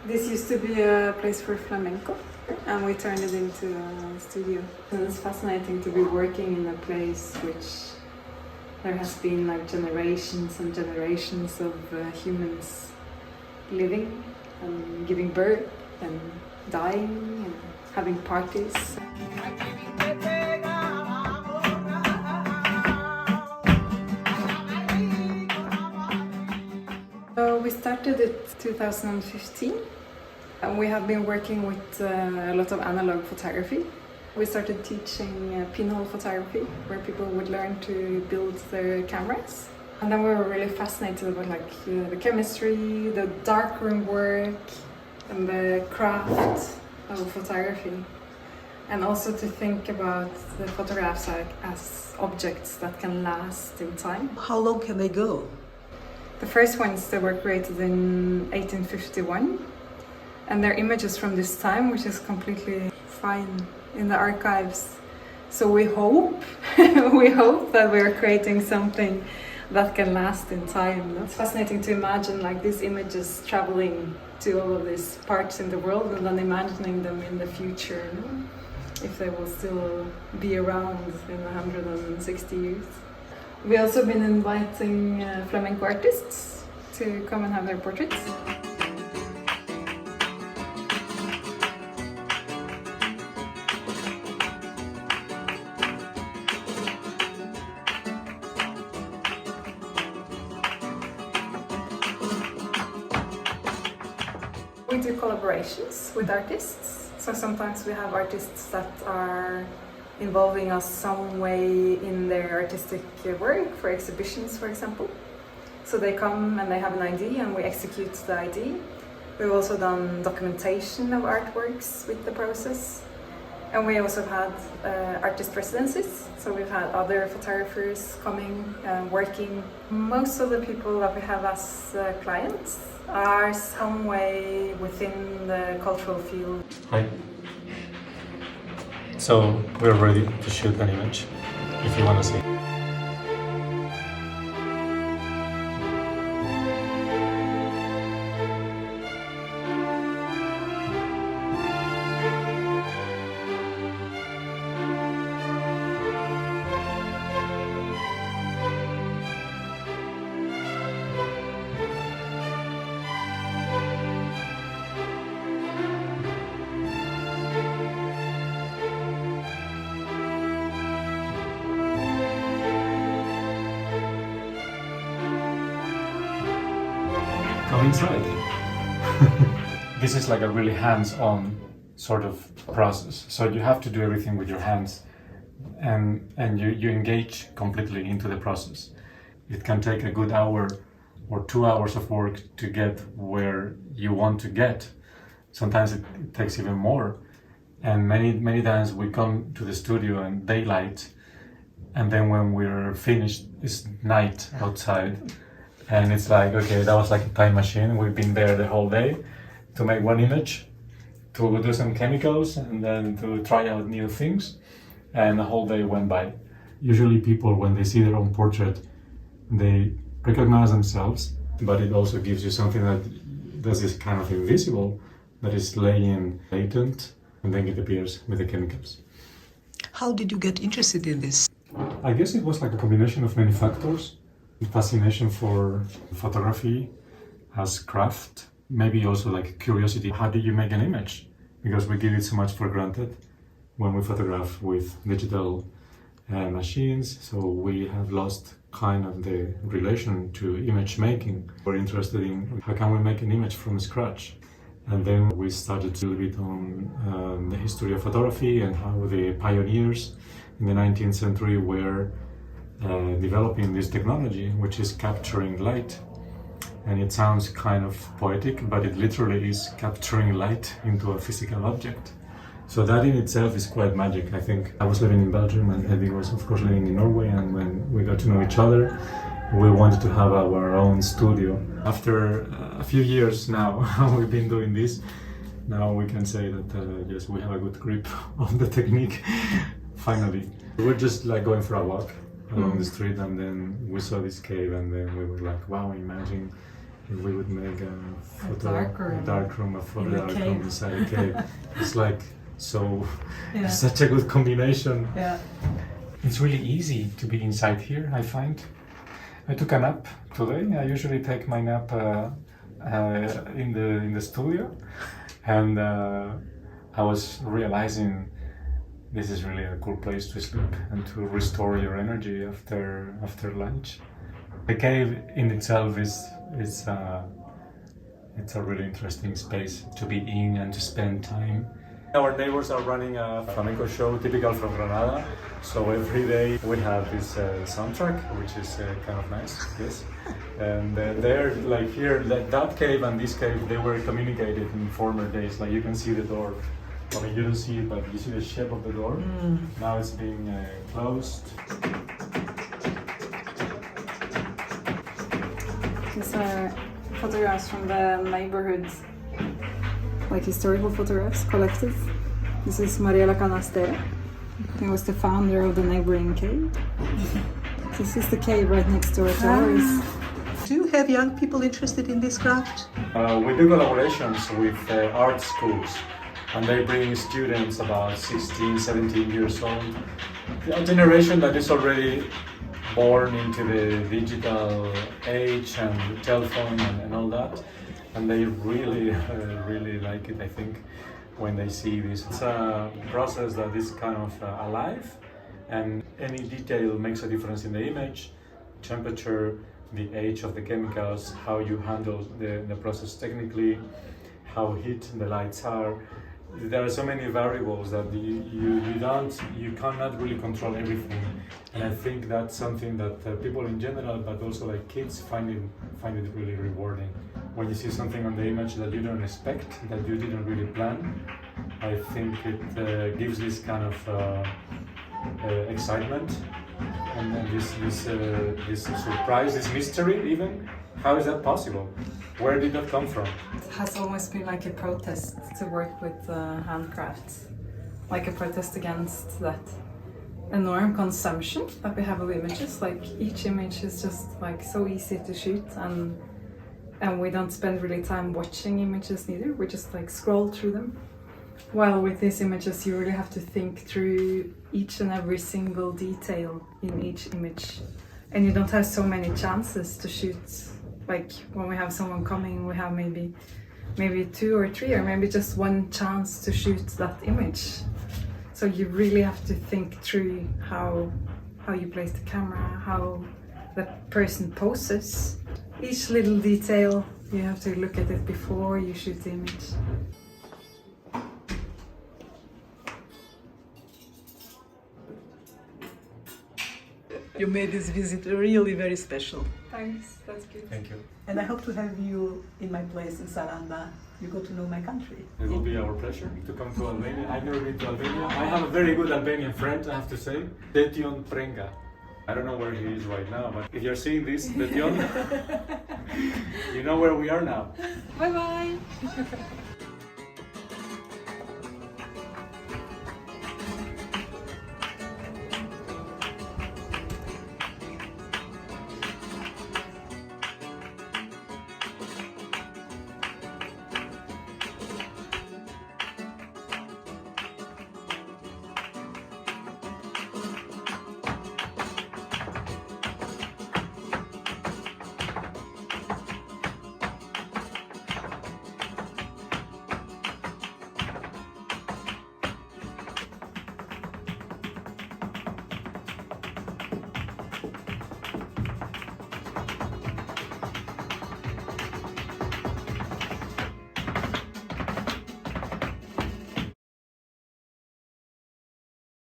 This used to be a place for flamenco, and we turned it into a studio. And it's fascinating to be working in a place which there has been like generations and generations of humans living and giving birth and dying and having parties. We started it 2015, and we have been working with a lot of analog photography. We started teaching pinhole photography, where people would learn to build their cameras. And then we were really fascinated about the chemistry, the darkroom work, and the craft of photography. And also to think about the photographs as objects that can last in time. How long can they go? The first ones, they were created in 1851, and they're images from this time, which is completely fine in the archives. So we hope, we hope that we're creating something that can last in time. It's fascinating to imagine like these images traveling to all of these parts in the world, and then imagining them in the future, if they will still be around in 160 years. We've also been inviting flamenco artists to come and have their portraits. We do collaborations with artists, so sometimes we have artists that are involving us some way in their artistic work, for exhibitions, for example. So they come and they have an idea and we execute the idea. We've also done documentation of artworks with the process. And we also had artist residencies, so we've had other photographers coming and working. Most of the people that we have as clients are some way within the cultural field. Hi. So we're ready to shoot an image, if you want to see. Come inside. This is like a really hands-on sort of process. So you have to do everything with your hands, and you engage completely into the process. It can take a good hour or 2 hours of work to get where you want to get. Sometimes it takes even more. And many times we come to the studio in daylight, and then when we're finished, it's night outside. And it's like, okay, that was like a time machine. We've been there the whole day to make one image, to do some chemicals, and then to try out new things. And the whole day went by. Usually people, when they see their own portrait, they recognize themselves, but it also gives you something that is kind of invisible, that is laying latent, and then it appears with the chemicals. How did you get interested in this? I guess it was like a combination of many factors. Fascination for photography as craft, maybe also like curiosity. How do you make an image? Because we give it so much for granted when we photograph with digital machines, so we have lost kind of the relation to image making. We're interested in how can we make an image from scratch. And then we started a little bit on the history of photography and how the pioneers in the 19th century were developing this technology, which is capturing light. And it sounds kind of poetic, but it literally is capturing light into a physical object. So that in itself is quite magic. I think I was living in Belgium and Hedvig was of course living in Norway, and when we got to know each other, we wanted to have our own studio. After a few years now, we've been doing this. Now we can say that yes, we have a good grip on the technique, finally. We're just like going for a walk along the street, and then we saw this cave, and then we were like, wow, imagine if we would make a dark room, a photo in a dark room cave. inside a cave. It's like so, Yeah. such a good combination. Yeah. It's really easy to be inside here, I find. I took a nap today. I usually take my nap in the studio, and I was realizing this is really a cool place to sleep and to restore your energy after lunch. The cave in itself is it's a really interesting space to be in and to spend time. Our neighbors are running a flamenco show typical from Granada, so every day we have this soundtrack, which is kind of nice, yes. And they're like here, that cave and this cave, they were communicated in former days. Like you can see the door. I mean, you don't see it, but you see the shape of the door. Now it's being closed. These are photographs from the neighborhood, like historical photographs collected. This is Mariela Canastera. He was the founder of the neighboring cave. This is the cave right next door to ours. Do you have young people interested in this craft? We do collaborations with art schools, and they bring students about 16, 17 years old. A generation that is already born into the digital age and the telephone and all that. And they really, really like it, I think, when they see this. It's a process that is kind of alive, and any detail makes a difference in the image, temperature, the age of the chemicals, how you handle the process technically, how heat the lights are. There are so many variables that you cannot really control everything, and I think that's something that people in general, but also like kids, find it really rewarding. When you see something on the image that you don't expect, that you didn't really plan, I think it gives this kind of excitement and then this surprise, this mystery even. How is that possible? Where did that come from? It has always been like a protest to work with handcrafts, like a protest against that enormous consumption that we have of images. Like each image is just like so easy to shoot, and we don't spend really time watching images neither. We just like scroll through them. While with these images, you really have to think through each and every single detail in each image, and you don't have so many chances to shoot. Like when we have someone coming, we have maybe 2 or 3 or maybe just one chance to shoot that image. So you really have to think through how you place the camera, how the person poses. Each little detail, you have to look at it before you shoot the image. You made this visit really very special. Thanks, that's good. Thank you. And I hope to have you in my place in Saranda. You got to know my country. It will be our pleasure to come to Albania. I've never been to Albania. I have a very good Albanian friend, I have to say, Detion Prenga. I don't know where he is right now, but if you're seeing this, Detion, you know where we are now. Bye bye!